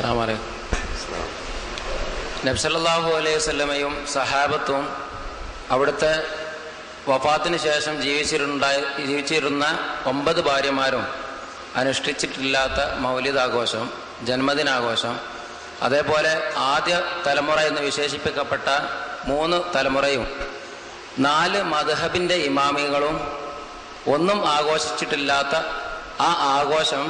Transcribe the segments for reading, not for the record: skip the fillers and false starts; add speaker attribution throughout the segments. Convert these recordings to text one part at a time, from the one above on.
Speaker 1: അസ്സലാമു അലൈക്കും. നബി സല്ലല്ലാഹു അലൈഹി വസല്ലമയും സഹാബത്തും അവിടുത്തെ വഫാത്തിന് ശേഷം ജീവിച്ചിരുന്ന 9 ഭാര്യമാരും അനുഷ്ഠിച്ചിട്ടില്ലാത്ത മൗലിദാഘോഷം, ജന്മദിനാഘോഷം, അതേപോലെ ആദ്യ തലമുറ എന്ന് വിശേഷിപ്പിക്കപ്പെട്ട 3 തലമുറയും 4 മദ്ഹബിൻ്റെ ഇമാമികളും ഒന്നും ആഘോഷിച്ചിട്ടില്ലാത്ത ആ ആഘോഷം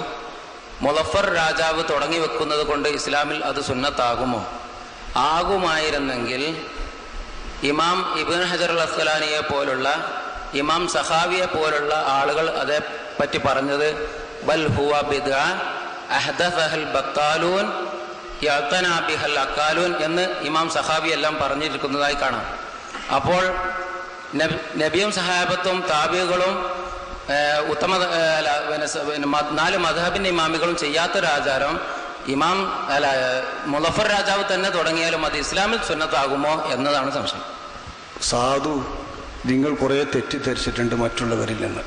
Speaker 1: മുളഫർ രാജാവ് തുടങ്ങി വെക്കുന്നത് കൊണ്ട് ഇസ്ലാമിൽ അത് സുന്നത്താകുമോ? ആകുമായിരുന്നെങ്കിൽ ഇമാം ഇബ്നു ഹജർ അൽ അസ്ഖലാനിയെ പോലുള്ള, ഇമാം സഖാവിയെ പോലുള്ള ആളുകൾ അതേപ്പറ്റി പറഞ്ഞത് ബൽ ഹുവ ബിദ്അ അഹ്ദസഹൽ ബത്താലൂൻ യഅ്തനാ ബിഹൽ അക്കാലൂൻ എന്ന് ഇമാം സഖാവി എല്ലാം പറഞ്ഞിരിക്കുന്നതായി കാണാം. അപ്പോൾ നബിയും സഹാബത്തും താബികളും ഉത്തമ 4 മദ്ഹബിൻ്റെ ഇമാമികളും ചെയ്യാത്തൊരാചാരം മുളഫർ രാജാവ് തന്നെ തുടങ്ങിയാലും അത് ഇസ്ലാമിൽ സുന്നത്താകുമോ എന്നതാണ് സംശയം.
Speaker 2: സാധു, നിങ്ങൾ കുറേ തെറ്റിദ്ധരിച്ചിട്ടുണ്ട് മറ്റുള്ളവരിൽ നിന്ന്.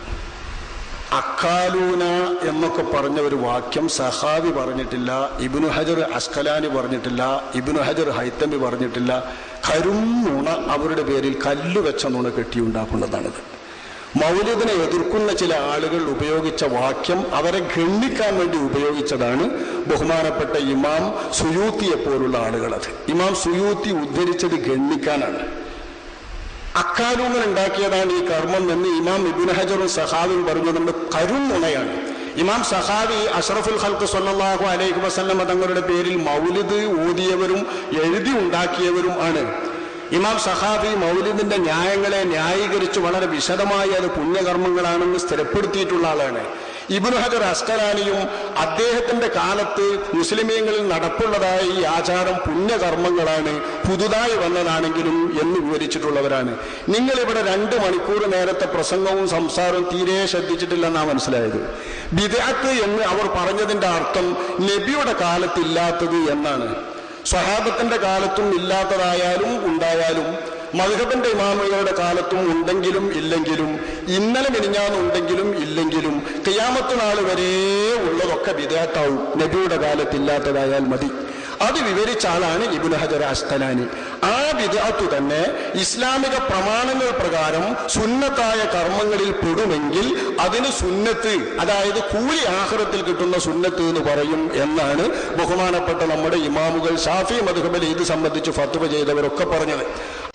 Speaker 2: അക്കാലൂന എന്നൊക്കെ പറഞ്ഞ ഒരു വാക്യം സഹാബി പറഞ്ഞിട്ടില്ല, ഇബ്നു ഹജർ അസ്ഖലാനി പറഞ്ഞിട്ടില്ല, ഇബ്നു ഹജർ ഹൈത്തമി പറഞ്ഞിട്ടില്ല. കരുന്നുണ അവരുടെ പേരിൽ കല്ല് വെച്ച നുണ കെട്ടിയുണ്ടാക്കുന്നതാണിത്. മൗലിദിനെ എതിർക്കുന്ന ചില ആളുകൾ ഉപയോഗിച്ച വാക്യം അവരെ ഖണ്ഡിക്കാൻ വേണ്ടി ഉപയോഗിച്ചതാണ് ബഹുമാനപ്പെട്ട ഇമാം സുയൂത്തിയെ പോലുള്ള ആളുകളത്. ഇമാം സുയൂത്തി ഉദ്ധരിച്ചത് ഖണ്ഡിക്കാനാണ്. അക്കാലൂങ്ങൾ ഉണ്ടാക്കിയതാണ് ഈ കർമ്മം എന്ന് ഇമാം ഇബ്നു ഹജറും സഹാവിയും പറഞ്ഞതുകൊണ്ട് കരുന്നുണയാണ്. ഇമാം സഹാവി അഷ്റഫുൽ ഖൽഖ് സ്വല്ലല്ലാഹു അലൈഹി വസല്ലം തങ്ങളുടെ പേരിൽ മൗലിദ് ഓതിയവരും എഴുതി ഉണ്ടാക്കിയവരും ആണ്. ഇമാം സഹാബി മൗലിദിന്റെ ന്യായങ്ങളെ ന്യായീകരിച്ച് വളരെ വിശദമായി അത് പുണ്യകർമ്മങ്ങളാണെന്ന് സ്ഥിരപ്പെടുത്തിയിട്ടുള്ള ആളാണ്. ഇബ്നു ഹജർ അസ്ഖലാനിയും അദ്ദേഹത്തിന്റെ കാലത്ത് മുസ്ലിമീങ്ങളിൽ നടപ്പുള്ളതായ ഈ ആചാരം പുണ്യകർമ്മങ്ങളാണ്, പുതുതായി വന്നതാണെങ്കിലും എന്ന് വിവരിച്ചിട്ടുള്ളവരാണ്. നിങ്ങളിവിടെ 2 മണിക്കൂർ നേരത്തെ പ്രസംഗവും സംസാരവും തീരെ ശ്രദ്ധിച്ചിട്ടില്ലെന്നാണ് മനസ്സിലായത്. ബിദ്അത്ത് എന്ന് അവർ പറഞ്ഞതിന്റെ അർത്ഥം നബിയുടെ കാലത്തില്ലാത്തത് എന്നാണ്. സ്വഹാബത്തിന്റെ കാലത്തും ഇല്ലാത്തതായാലും ഉണ്ടായാലും, മദ്ഹബിന്റെ ഇമാമുകളുടെ കാലത്തും ഉണ്ടെങ്കിലും ഇല്ലെങ്കിലും, ഇന്നലെ മിനിഞ്ഞാന്നുണ്ടെങ്കിലും ഇല്ലെങ്കിലും, ഖിയാമത്ത് നാൾ വരെ ഉള്ളതൊക്കെ ബിദ്അത്താവും. നബിയുടെ കാലത്തില്ലാത്തതായാൽ മതി. അത് വിവരിച്ച ആളാണ് ഇബ്നു ഹജർ അസ്ഖലാനി. ആ ബിദ്അത്ത് തന്നെ ഇസ്ലാമിക പ്രമാണങ്ങൾ പ്രകാരം സുന്നത്തായ കർമ്മങ്ങളിൽ പെടുമെങ്കിൽ അതിന് സുന്നത്ത്, അതായത് കൂലി ആഖിറത്തിൽ കിട്ടുന്ന സുന്നത്ത് എന്ന് പറയും എന്നാണ് ബഹുമാനപ്പെട്ട നമ്മുടെ ഇമാമുകൾ ഷാഫി മദ്ഹബിൽ ഇത് സംബന്ധിച്ച് ഫത്വ ചെയ്തവരൊക്കെ പറഞ്ഞത്.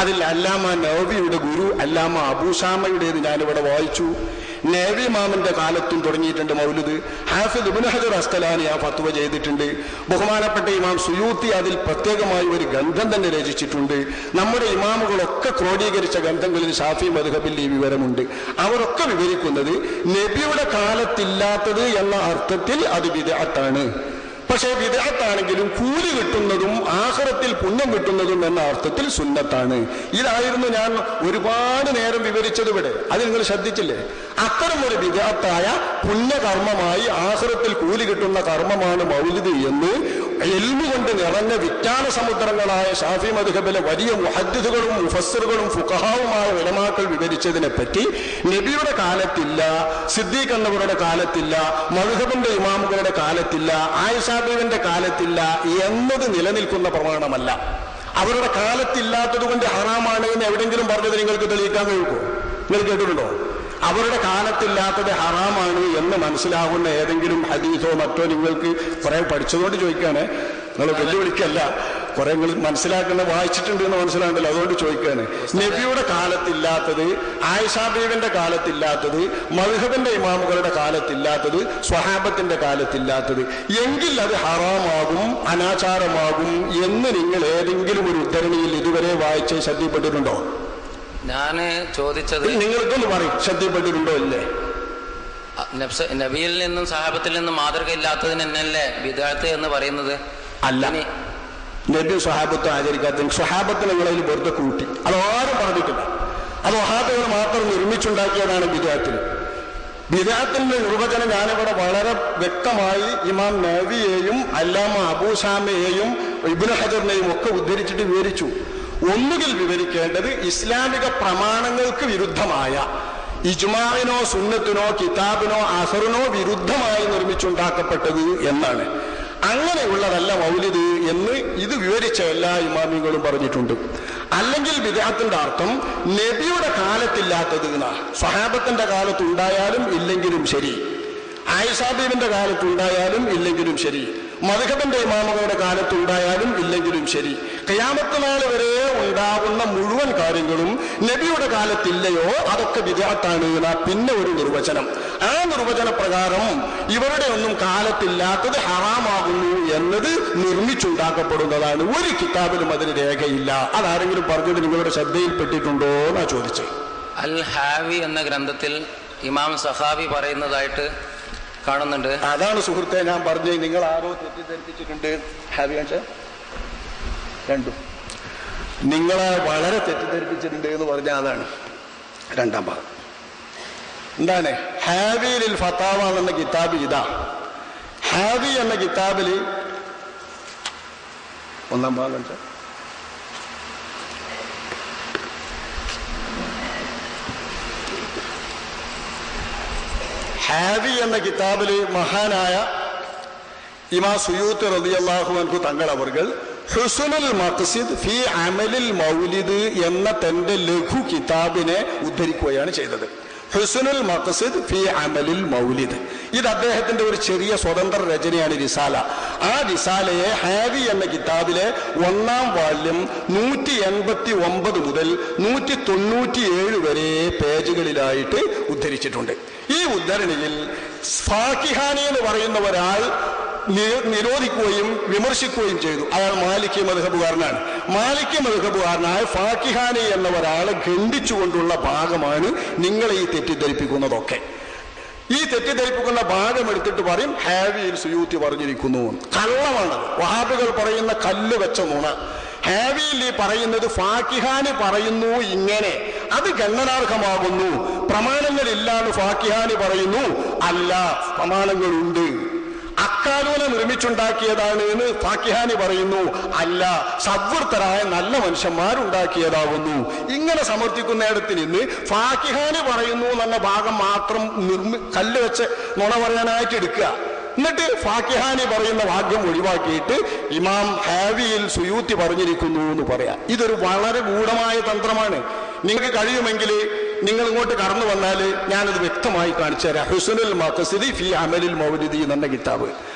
Speaker 2: അതിൽ അല്ലാമ നവവിയുടെ ഗുരു അല്ലാമ അബൂഷാമയുടേത് ഞാനിവിടെ വായിച്ചു. നബി ഇമാമിന്റെ കാലത്തും തുടങ്ങിയിട്ടുണ്ട് മൗലിദ്. ഹാഫിദ് ഇബ്നു ഹജർ അസ്ഖലാനി ആ ഫത്വ ചെയ്തിട്ടുണ്ട്. ബഹുമാനപ്പെട്ട ഇമാം സുയൂത്തി അതിൽ പ്രത്യേകമായി ഒരു ഗ്രന്ഥം തന്നെ രചിച്ചിട്ടുണ്ട്. നമ്മുടെ ഇമാമുകളൊക്കെ ക്രോഡീകരിച്ച ഗ്രന്ഥങ്ങളിൽ ഷാഫി മദ്ഹബിൽ ഈ വിവരമുണ്ട്. അവരൊക്കെ വിവരിക്കുന്നത് നബിയുടെ കാലത്തില്ലാത്തത് എന്ന അർത്ഥത്തിൽ അത് ബിദ്അത്താണ്. പക്ഷേ ബിദ്അത്താണെങ്കിലും കൂലി കിട്ടുന്നതും ആഖിറത്തിൽ പുണ്യം കിട്ടുന്നതും എന്ന അർത്ഥത്തിൽ സുന്നത്താണ്. ഇതായിരുന്നു ഞാൻ ഒരുപാട് നേരം വിവരിച്ചത് ഇവിടെ. അത് നിങ്ങൾ ശ്രദ്ധിച്ചില്ലേ? അത്തരം ഒരു ബിദ്അത്തായ പുണ്യകർമ്മമായി ആഖിറത്തിൽ കൂലി കിട്ടുന്ന കർമ്മമാണ് മൗലിദ് എന്ന് ഇൽമു കൊണ്ട് നിറഞ്ഞ വിജ്ഞാന സമുദ്രങ്ങളായ ഷാഫി മദ്ഹബിലെ വലിയ മുഹദ്ദിസുകളും മുഫസ്സിറുകളും ഫുഖഹാവുമായ ഉലമാക്കൾ വിവരിച്ചതിനെ പറ്റി നബിയുടെ കാലത്തില്ല, സിദ്ദീഖ് എന്നവരുടെ കാലത്തില്ല, മദ്ഹബിന്റെ ഇമാമുകളുടെ കാലത്തില്ല, ആയിഷ ബീവിന്റെ കാലത്തില്ല എന്നത് നിലനിൽക്കുന്ന പ്രമാണമല്ല. അവരുടെ കാലത്തില്ലാത്തത് കൊണ്ട് ഹറാമാണ് എന്ന് എവിടെയെങ്കിലും പറഞ്ഞത് നിങ്ങൾക്ക് തെളിയിക്കാൻ കഴിയുമോ? നിങ്ങൾ കേട്ടിട്ടുണ്ടോ? അവരുടെ കാലത്തില്ലാത്തത് ഹറാമാണ് എന്ന് മനസ്സിലാകുന്ന ഏതെങ്കിലും ഹദീസോ മറ്റോ നിങ്ങൾക്ക് കുറെ പഠിച്ചതുകൊണ്ട് ചോദിക്കുകയാണ്. നിങ്ങൾ വെല്ലുവിളിക്കല്ല, കുറെ നിങ്ങൾ മനസ്സിലാക്കുന്ന വായിച്ചിട്ടുണ്ട് എന്ന് മനസ്സിലാകണ്ടല്ലോ, അതുകൊണ്ട് ചോദിക്കുകയാണ്. നബിയുടെ കാലത്തില്ലാത്തത്, ആയിഷ ബീവിന്റെ കാലത്തില്ലാത്തത്, മദ്ഹബിന്റെ ഇമാമുകളുടെ കാലത്തില്ലാത്തത്, സ്വഹാബത്തിന്റെ കാലത്തില്ലാത്തത് എങ്കിൽ അത് ഹറാമാകും, അനാചാരമാകും എന്ന് നിങ്ങൾ ഏതെങ്കിലും ഒരു ഉദ്ധരണിയിൽ ഇതുവരെ വായിച്ച് ശ്രദ്ധപ്പെട്ടിട്ടുണ്ടോ?
Speaker 1: ഞാൻ ചോദിച്ചത്
Speaker 2: നിങ്ങൾക്കൊന്ന് പറയും, ശ്രദ്ധപ്പെട്ടിട്ടുണ്ടോ? ഇല്ലേ?
Speaker 1: നബിയിൽ നിന്നും സഹാബത്തിൽ നിന്നും മാതൃക ഇല്ലാത്തതിന് തന്നെയല്ലേ ബിദ്അത്ത് എന്ന് പറയുന്നത്?
Speaker 2: അല്ല, നബി സ്വഹാബത്ത് ആചരിക്കാത്തതിന് സ്വഹാബത്ത് നിങ്ങളതിൽ വെറുതെ കൂട്ടി, അതാരും പറഞ്ഞിട്ടില്ല. അത് വഹാബികൾ മാത്രം നിർമ്മിച്ചുണ്ടാക്കിയതാണ് ബിദ്അത്തിന്. ബിദ്അത്തിന്റെ നിർവചനം ഞാനിവിടെ വളരെ വ്യക്തമായി ഇമാം നവവിയെയും അല്ലാമ അബൂഷാമയെയും ഇബ്നു ഹജറിനെയും ഒക്കെ ഉദ്ധരിച്ചിട്ട് വിവരിച്ചു. ഒന്നുകിൽ വിവരിക്കേണ്ടത് ഇസ്ലാമിക പ്രമാണങ്ങൾക്ക് വിരുദ്ധമായ, ഇജ്മാഇനോ സുന്നത്തിനോ കിതാബിനോ അസറിനോ വിരുദ്ധമായി നിർമ്മിച്ചുണ്ടാക്കപ്പെട്ടത് എന്നാണ്. അങ്ങനെയുള്ളതല്ല മൗലിദ് എന്ന് ഇത് വിവരിച്ച എല്ലാ ഇമാമികളും പറഞ്ഞിട്ടുണ്ട്. അല്ലെങ്കിൽ ബിദ്അത്തിന്റെ അർത്ഥം നബിയുടെ കാലത്തില്ലാത്തത് എന്നാ. സ്വഹാബത്തിന്റെ കാലത്തുണ്ടായാലും ഇല്ലെങ്കിലും ശരി, ആയിഷാ ബീവിന്റെ കാലത്തുണ്ടായാലും ഇല്ലെങ്കിലും ശരി, മദ്ഹബിന്റെ ഇമാമുകളുടെ കാലത്തുണ്ടായാലും ഇല്ലെങ്കിലും ശരി, ഖിയാമത്ത് നാൾ വരെ ഉണ്ടാകുന്ന മുഴുവൻ കാര്യങ്ങളും നബിയുടെ കാലത്തില്ലയോ അതൊക്കെ ബിദ്അത്താണ് എന്നാ പിന്നെ ഒരു നിർവചനം. ആ നിർവചന പ്രകാരം ഇവരുടെ ഒന്നും കാലത്തില്ലാത്തത് ഹറാമാകുന്നു എന്നത് നിർമ്മിച്ചുണ്ടാക്കപ്പെടുന്നതാണ്. ഒരു കിതാബിലും അതിന് രേഖയില്ല. അതാരെങ്കിലും പറഞ്ഞത് നിങ്ങളുടെ ശ്രദ്ധയിൽപ്പെട്ടിട്ടുണ്ടോ എന്നാ ചോദിച്ചത്.
Speaker 1: അൽ ഹാവി എന്ന ഗ്രന്ഥത്തിൽ ഇമാം സഖാവി പറയുന്നതായിട്ട് കാണുന്നുണ്ട്.
Speaker 2: അതാണ് സുഹൃത്തെ ഞാൻ പറഞ്ഞത്, നിങ്ങൾ ആരോ തെറ്റിദ്ധരിപ്പിച്ചിട്ടുണ്ട്. ഹാവി രണ്ടും നിങ്ങളെ വളരെ തെറ്റിദ്ധരിപ്പിച്ചിട്ടുണ്ട് എന്ന് പറഞ്ഞാൽ അതാണ് രണ്ടാം ഭാഗം. എന്താണ് ഹാവിയിൽ ഫത്താവ എന്ന കിതാബ്? ഇതാ ഹാവി എന്ന കിതാബിൽ ഒന്നാം ഭാഗം ഹാവി എന്ന കിതാബിൽ മഹാനായ ഇമാം സുയൂത്തി റളിയല്ലാഹു അൻഹു തങ്ങൾ അവർകൾ ഹുസ്നുൽ മഖ്സിദ് ഫി അമലിൽ മൗലിദ് എന്ന തന്റെ ലഘു കിതാബിനെ ഉദ്ധരിക്കുകയാണ് ചെയ്തത്. ഹുസ്നുൽ മഖ്സിദ് ഫി അമലിൽ മൗലിദ് ഇത് അദ്ദേഹത്തിന്റെ ഒരു ചെറിയ സ്വതന്ത്ര രചനയാണ്, റിസാല. ആ റിസാലയെ ഹാവി എന്ന കിതാബിലെ 1-ാം വാല്യം 189 മുതൽ 197 വരെ പേജുകളിലായിട്ട് ഉദ്ധരിച്ചിട്ടുണ്ട്. ഈ ഉദ്ധരണിയിൽ ഫാക്കിഹാനി എന്ന് പറയുന്ന ഒരാൾ നിരോധിക്കുകയും വിമർശിക്കുകയും ചെയ്തു. അയാൾ മാലിക്കി മദ്ഹബുകാരനാണ്. മാലിക്കി മദ്ഹബുകാരനായ ഫാക്കിഹാനി എന്ന ഒരാളെ ഖണ്ഡിച്ചുകൊണ്ടുള്ള ഭാഗമാണ് നിങ്ങളെ ഈ തെറ്റിദ്ധരിപ്പിക്കുന്നതൊക്കെ. ഈ തെറ്റിദ്ധരിപ്പിക്കുന്ന ഭാഗം എടുത്തിട്ട് പറയും ഹാവിയിൽ സുയൂത്തി പറഞ്ഞിരിക്കുന്നു. കള്ളമാണത്. വഹാബികൾ പറയുന്ന കല്ല് വെച്ച നുണ. ഹാവിയിൽ ഈ പറയുന്നത് ഫാക്കിഹാനി പറയുന്നു ഇങ്ങനെ, അത് ഗണനാർഹമാകുന്നു. പ്രമാണങ്ങളില്ലാന്ന് ഫാക്കിഹാനി പറയുന്നു. അല്ല, പ്രമാണങ്ങളുണ്ട്. അക്കാലൂനെ നിർമ്മിച്ചുണ്ടാക്കിയതാണ് എന്ന് ഫാക്കിഹാനി പറയുന്നു. അല്ല, സദ്വൃത്തരായ നല്ല മനുഷ്യന്മാരുണ്ടാക്കിയതാകുന്നു. ഇങ്ങനെ സമർത്ഥിക്കുന്നിടത്ത് നിന്ന് ഫാക്കിഹാനി പറയുന്നു എന്ന ഭാഗം മാത്രം കല്ല് വെച്ച് നുണ പറയാനായിട്ട് എടുക്കുക. എന്നിട്ട് ഫാക്കിഹാനി പറയുന്ന ഭാഗ്യം ഒഴിവാക്കിയിട്ട് ഇമാം ഹാവിയിൽ സുയൂത്തി പറഞ്ഞിരിക്കുന്നു എന്ന് പറയാം. ഇതൊരു വളരെ ഗൂഢമായ തന്ത്രമാണ്. നിങ്ങൾക്ക് കഴിയുമെങ്കിൽ നിങ്ങൾ ഇങ്ങോട്ട് കടന്നു വന്നാൽ ഞാനത് വ്യക്തമായി കാണിച്ചു തരാം. ഹുസ്നുൽ മഖ്സിദ് ഫി അമലിൽ മൗലിദി എന്ന കിതാബ്,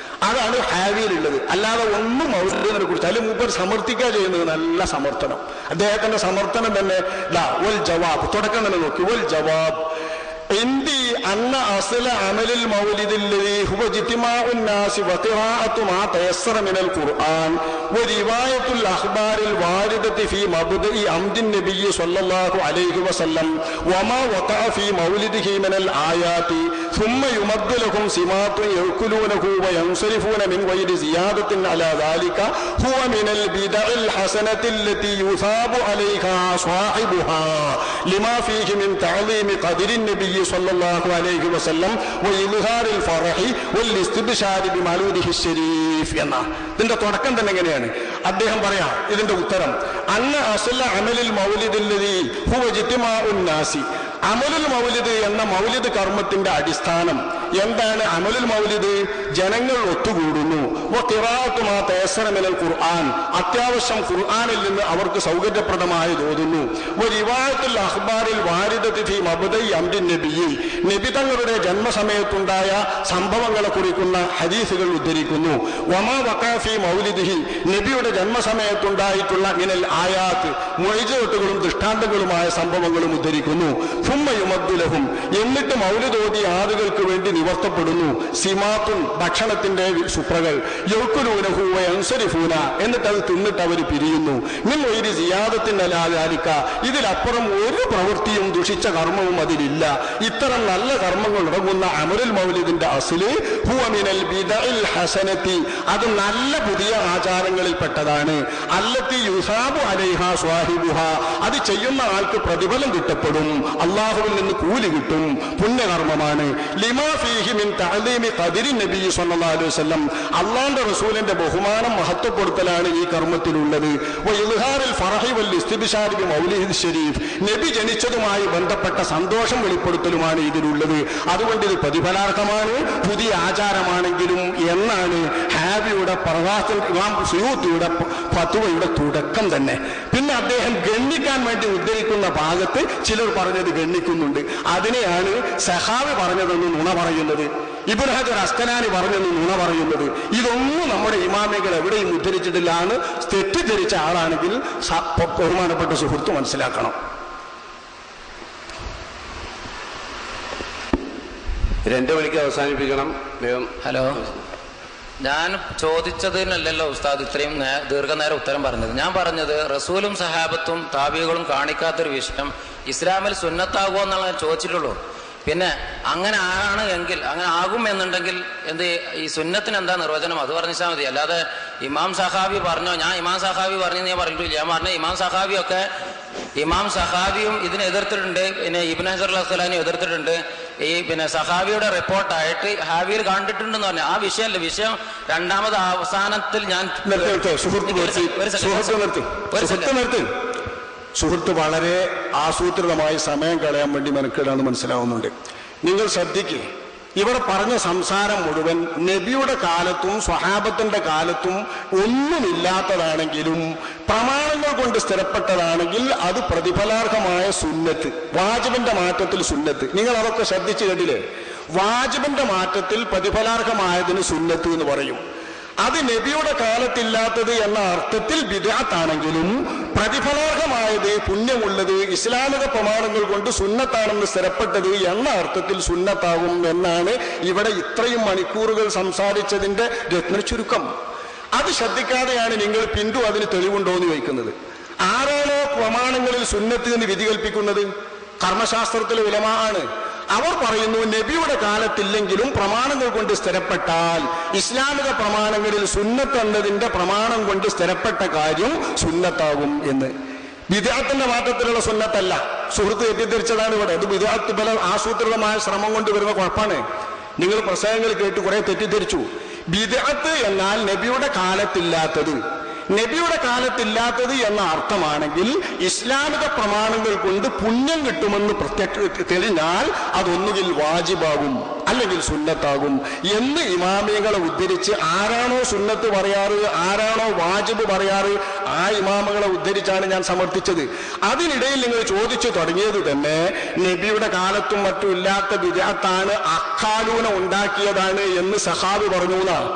Speaker 2: അതാണ് ഹാവിയിലുള്ളത്. അല്ലാതെ ഒന്നും മൗലിദിനെ കുറിച്ച് അതിൽ മൂപ്പർ സമർത്ഥിക്കുക ചെയ്യുന്നത് നല്ല സമർത്ഥനം. അദ്ദേഹത്തിന്റെ സമർത്ഥനം തന്നെ വൽ ജവാബ്, തുടക്കം തന്നെ നോക്കി. വൽ ജവാബ് عندي أن أصل عمل المولد الذي هو اجتماع الناس وقراءة ما تيسر من القرآن ورواية الأخبار الواردة في مبدأ عمد النبي صلى الله عليه وسلم وما وقع في مولده من الآيات ثم يمد لهم سمات يأكلونه وينصرفون من غير زيادة على ذلك هو من البدع الحسنة التي يثاب عليها صاحبها لما فيه من تعظيم قدر النبي സല്ലല്ലാഹു അലൈഹി വസല്ലം വഇൽഹാറിൽ ഫറഹി വൽഇസ്തിബ്ശാരി ബിമൗലിദിഹി ശരീഫ് എന്ന. ഇതിന്റെ തുടക്കം തന്നെ എങ്ങനെയാണ്? അദ്ദേഹം പറയാം ഇതിന്റെ ഉത്തരം. അന്ന അസ്ല അമലിൽ മൗലിദില്ലദി ഹുവ ഇജ്തിമാഉൻ നാസി. അമലുൽ മൗലിദ് എന്ന മൗലിദ് കർമ്മത്തിന്റെ അടിസ്ഥാനം എന്താണ്? അമലുൽ മൗലിദ് ജനങ്ങൾ ഒത്തുകൂടുന്നു. വഖിറാഅത്തു മാ തയസ്സറ മിനൽ ഖുർആൻ, അത്യാവശ്യം ഖുർആനിൽ നിന്ന് അവർക്ക് സൗകര്യപ്രദമായി ഓതുന്നു. വരിവായത്തുൽ അഖ്ബാരിൽ വാരിദത്തി ഫീ മബ്ദഇ അംരിൻ നബി, നബി തങ്ങളുടെ ജന്മസമയത്തുണ്ടായ സംഭവങ്ങളെ കുറിക്കുന്ന ഹദീസുകൾ ഉദ്ധരിക്കുന്നു. വമാ വഖഅ ഫീ മൗലിദിഹി, നബിയുടെ ജന്മസമയത്തുണ്ടായിട്ടുള്ള മിനൽ ആയാത്ത്, മുഅ്ജിസത്തുകളും ദൃഷ്ടാന്തങ്ങളുമായ സംഭവങ്ങളും ഉദ്ധരിക്കുന്നു. സുമ്മ യുമദ്ദു ലഹും, എന്നിട്ട് മൗലിദ് ഓതിയ ആളുകൾക്ക് വേണ്ടി നിവർത്തപ്പെടുന്നു. സിമാത്തുൻ, ഭക്ഷണത്തിന്റെ സുപ്രകൾ. യൗക്കുലൂനഹു വയൻസരിഫൂന, എന്നിട്ട് അത് തിന്നിട്ട് അവർ പിരിയുന്നു. മിൻ ഗൈരി സിയാദത്തിൻ അലാ ദാലിക, ഇതിലപ്പുറം ഒരു പ്രവൃത്തിയും ദുഷിച്ച കർമ്മവും അതിലില്ല. ഇത്തരം നല്ല കർമ്മങ്ങൾ ഇറങ്ങുന്ന അമലുൽ മൗലിദിന്റെ അസ്ല് ഹുവ മിനൽ ബിദഇൽ ഹസനത്തി, അത് നല്ല പുതിയ ആചാരങ്ങളിൽപ്പെട്ടതാണ്. അല്ലത്തി യുസാബു അലൈഹാ സ്വാഹിബുഹാ, അത് ചെയ്യുന്ന ആൾക്ക് പ്രതിഫലം കിട്ടപ്പെടും, അള്ളാഹുവിൽ നിന്ന് കൂലി കിട്ടും, പുണ്യകർമ്മമാണ്. ലിമാ ഫീഹി മിൻ തഅലീമി ഖദരി നബി സല്ലല്ലാഹു അലൈഹി വസല്ലം, അള്ളാഹു അള്ളാന്റെ റസൂലിന്റെ ബഹുമാനം മഹത്വപ്പെടുത്തലാണ് ഈ കർമ്മത്തിലുള്ളത്. ഷരീഫ്, നബി ജനിച്ചതുമായി ബന്ധപ്പെട്ട സന്തോഷം വെളിപ്പെടുത്തലുമാണ് ഇതിലുള്ളത്. അതുകൊണ്ട് ഇത് പ്രതിഫലാർഹമാണ്, പുതിയ ആചാരമാണെങ്കിലും എന്നാണ് ഹാബിയുടെ പ്രവാസൻ ഇമാം സുയൂത്തിയുടെ ഫത്വയുടെ തുടക്കം തന്നെ. പിന്നെ അദ്ദേഹം ഗണ്ണിക്കാൻ വേണ്ടി ഉദ്ധരിക്കുന്ന ഭാഗത്ത് ചിലർ പറഞ്ഞത് ഗണ്ണിക്കുന്നുണ്ട്. അതിനെയാണ് സഹാബി പറഞ്ഞതെന്ന് നുണ പറയുന്നത്, ഇബ്നു ഹജർ അസ്കലാനി പറഞ്ഞെന്ന് നുണ പറയുന്നത്. ഇതൊന്നും നമ്മുടെ ഇമാമികൾ എവിടെയും ഉദ്ധരിച്ചിട്ടില്ല എന്ന് തെറ്റിദ്ധരിച്ച ആളാണെങ്കിൽ ബഹുമാനപ്പെട്ട സുഹൃത്ത് മനസ്സിലാക്കണം.
Speaker 3: രണ്ടു മണിക്ക് അവസാനിപ്പിക്കണം.
Speaker 1: ഹലോ, ഞാൻ ചോദിച്ചതിനല്ലല്ലോ ഉസ്താദ് ഇത്രയും ദീർഘനേരം ഉത്തരം പറഞ്ഞത്. ഞാൻ പറഞ്ഞത് റസൂലും സഹാബത്തും താബികളും കാണിക്കാത്തൊരു വിഷയം ഇസ്ലാമിൽ സുന്നത്താകുമോ എന്നുള്ള ചോദിച്ചിട്ടുള്ളൂ. പിന്നെ അങ്ങനെ ആണ് എങ്കിൽ, അങ്ങനെ ആകും എന്നുണ്ടെങ്കിൽ എന്ത് ഈ സുന്നത്തിന് എന്താ നിർവചനം അത് പറഞ്ഞാൽ മതി. അല്ലാതെ ഇമാം സഹാബി പറഞ്ഞോ, ഞാൻ ഇമാം സഹാബി പറഞ്ഞു ഞാൻ പറഞ്ഞിട്ടില്ല. ഞാൻ പറഞ്ഞ ഇമാം സഹാബിയും ഇതിനെ എതിർത്തിട്ടുണ്ട്, പിന്നെ ഇബ്നു ഹജർ അസ്ഖലാനി എതിർത്തിട്ടുണ്ട്. ഈ പിന്നെ സഹാബിയുടെ റിപ്പോർട്ടായിട്ട് ഹാബിയിൽ കണ്ടിട്ടുണ്ടെന്ന് പറഞ്ഞു. ആ വിഷയമല്ല വിഷയം. രണ്ടാമത് അവസാനത്തിൽ ഞാൻ
Speaker 2: സുഹൃത്ത് വളരെ ആസൂത്രിതമായി സമയം കളയാൻ വേണ്ടി മെനക്കെടാന്ന് മനസ്സിലാവുന്നുണ്ട്. നിങ്ങൾ ശ്രദ്ധിക്കുക, ഇവിടെ പറഞ്ഞ സംസാരം മുഴുവൻ നബിയുടെ കാലത്തും സ്വഹാബത്തിന്റെ കാലത്തും ഒന്നുമില്ലാത്തതാണെങ്കിലും പ്രമാണങ്ങൾ കൊണ്ട് സ്ഥിരപ്പെട്ടതാണെങ്കിൽ അത് പ്രതിഫലാർഹമായ സുന്നത്ത്, വാജിബിന്റെ മാറ്റത്തിൽ സുന്നത്ത്. നിങ്ങൾ അതൊക്കെ ശ്രദ്ധിച്ചു കേട്ടില്ലേ? വാജിബിന്റെ മാറ്റത്തിൽ പ്രതിഫലാർഹമായതിന് സുന്നത്ത് എന്ന് പറയും. അത് നബിയുടെ കാലത്തില്ലാത്തത് എന്ന അർത്ഥത്തിൽ ബിദ്അത്താണെങ്കിലും പ്രതിഫലാർഹമായത്, പുണ്യമുള്ളത്, ഇസ്ലാമിക പ്രമാണങ്ങൾ കൊണ്ട് സുന്നത്താണെന്ന് സ്ഥിരപ്പെട്ടത് എന്ന അർത്ഥത്തിൽ സുന്നത്താകും എന്നാണ് ഇവിടെ ഇത്രയും മണിക്കൂറുകൾ സംസാരിച്ചതിന്റെ രത്ന ചുരുക്കം. അത് ശ്രദ്ധിക്കാതെയാണ് നിങ്ങൾ പിന്തു അതിന് തെളിവുണ്ടോ എന്ന് ചോദിക്കുന്നത്. ആരാണോ പ്രമാണങ്ങളിൽ സുന്നത്ത് എന്ന് വിധി കൽപ്പിക്കുന്നത്? കർമ്മശാസ്ത്രത്തിലെ ഉലമാ ആണ്. അവർ പറയുന്നു നബിയുടെ കാലത്തില്ലെങ്കിലും പ്രമാണങ്ങൾ കൊണ്ട് സ്ഥിരപ്പെട്ടാൽ, ഇസ്ലാമിക പ്രമാണങ്ങളിൽ സുന്നത്ത് എന്നതിന്റെ പ്രമാണം കൊണ്ട് സ്ഥിരപ്പെട്ട കാര്യം സുന്നത്താകും എന്ന്. ബിദ്അത്തിന്റെ മാറ്റത്തിലുള്ള സുന്നത്തല്ല. സുഹൃത്ത് തെറ്റിദ്ധരിച്ചതാണ് ഇവിടെ. അത് ബിദ്അത്ത് പല ആസൂത്രിതമായ ശ്രമം കൊണ്ട് വരുന്ന കുഴപ്പമാണ്. നിങ്ങൾ പ്രസംഗങ്ങൾ കേട്ട് കുറെ തെറ്റിദ്ധരിച്ചു. ബിദ്അത്ത് എന്നാൽ നബിയുടെ കാലത്തില്ലാത്തത്. നബിയുടെ കാലത്തില്ലാത്തത് എന്ന അർത്ഥമാണെങ്കിൽ ഇസ്ലാമിക പ്രമാണങ്ങൾ കൊണ്ട് പുണ്യം കിട്ടുമെന്ന് തെളിഞ്ഞാൽ അതൊന്നുകിൽ വാജിബാകും അല്ലെങ്കിൽ സുന്നത്താകും എന്ന് ഇമാമികളെ ഉദ്ധരിച്ച് ആരാണോ സുന്നത്ത് പറയാറ്, ആരാണോ വാജിബ് പറയാറ്, ആ ഇമാമുകളെ ഉദ്ധരിച്ചാണ് ഞാൻ സമർത്ഥിച്ചത്. അതിനിടയിൽ നിങ്ങൾ ചോദിച്ചു തുടങ്ങിയത് തന്നെ നബിയുടെ കാലത്തും മറ്റും ഇല്ലാത്ത ബിദ്അത്താണ്, അഖാലൂന ഉണ്ടാക്കിയതാണ് എന്ന് സഹാബി പറഞ്ഞു എന്നാണ്.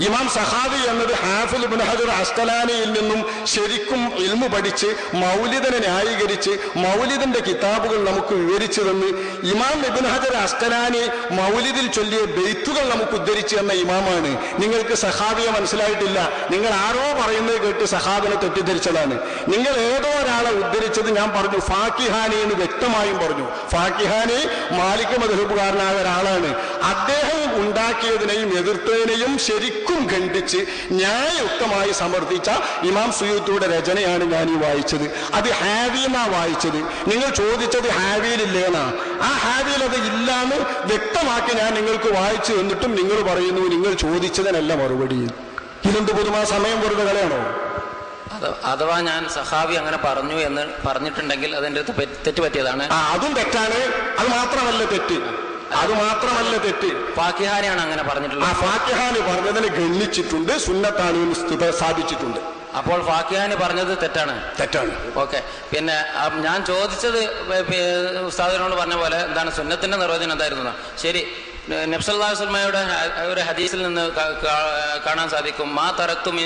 Speaker 2: ഇമാം സഹാബി എന്നത് ഹാഫിൽ ഇബ്നു ഹജർ അസ്ഖലാനിയിൽ നിന്നും ശരിക്കും ഇൽമു പഠിച്ച് മൗലിദിനെ ന്യായീകരിച്ച് മൗലിദിന്റെ കിതാബുകൾ നമുക്ക് വിവരിച്ചു തന്ന് ഇമാം ഇബ്നു ഹജർ അസ്ഖലാനി മൗലിദിൽ ചൊല്ലിയ ബെയ്ത്തുകൾ നമുക്ക് ഉദ്ധരിച്ചു എന്ന ഇമാമാണ്. നിങ്ങൾക്ക് സഹാബിയെ മനസ്സിലായിട്ടില്ല. നിങ്ങൾ ആരോ പറയുന്നത് കേട്ട് സഹാബിനെ തെറ്റിദ്ധരിച്ചതാണ്. നിങ്ങൾ ഏതോ ഒരാളെ ഉദ്ധരിച്ചത് ഞാൻ പറഞ്ഞു ഫാക്കിഹാനി എന്ന് വ്യക്തമായും പറഞ്ഞു. ഫാക്കിഹാനി മാലിക് മദ്ഹബുകാരനായ ഒരാളാണ്. അദ്ദേഹം ഉണ്ടാക്കിയതിനെയും എതിർത്തതിനെയും ശരിക്കും ഖണ്ഡിച്ച് ന്യായയുക്തമായി സമർത്ഥിച്ച ഇമാം സുയൂത്തിയുടെ രചനയാണ് ഞാൻ ഈ വായിച്ചത്. അത് ഹാവിന്നാ വായിച്ചത്. നിങ്ങൾ ചോദിച്ചത് ഹാവിയിലില്ലേന്നാ. ആ ഹാവിയിൽ അത് ഇല്ലാന്ന് വ്യക്തമാക്കി ഞാൻ നിങ്ങൾക്ക് വായിച്ചു തന്നിട്ടും നിങ്ങൾ പറയുന്നു നിങ്ങൾ ചോദിച്ചതിനല്ല മറുപടി. ഇതെന്ത് പൊതുമാ സമയം വെറുതെ കളയാണോ?
Speaker 1: അഥവാ ഞാൻ സഹാബി അങ്ങനെ പറഞ്ഞു എന്ന് പറഞ്ഞിട്ടുണ്ടെങ്കിൽ അതിൻ്റെ തെറ്റ് പറ്റിയതാണ്. അതും
Speaker 2: തെറ്റാണ്. അത് മാത്രമല്ല തെറ്റ്.
Speaker 1: ഫാക്കിഹാനിയാണ് അങ്ങനെ പറഞ്ഞിട്ടുള്ളത്.
Speaker 2: ആ ഫാക്കിഹാനി പറഞ്ഞതിന് ഗണ്ണിച്ചിട്ടുണ്ട്, സുന്നത്താണ് സ്ഥാപിച്ചിട്ടുണ്ട്.
Speaker 1: അപ്പോൾ ഫാക്കിഹാനി പറഞ്ഞത് തെറ്റാണ്. ഓക്കെ. പിന്നെ ഞാൻ ചോദിച്ചത് ഉസ്താദിനോട് പറഞ്ഞ പോലെ എന്താണ് സുന്നത്തിന്റെ നിർവചനം എന്തായിരുന്നു? ശരി, നബി സല്ലല്ലാഹു അലൈഹി വസല്ലമയുടെ ഒരു ഹദീസിൽ നിന്ന് കാണാൻ സാധിക്കും, മാ തറക്തു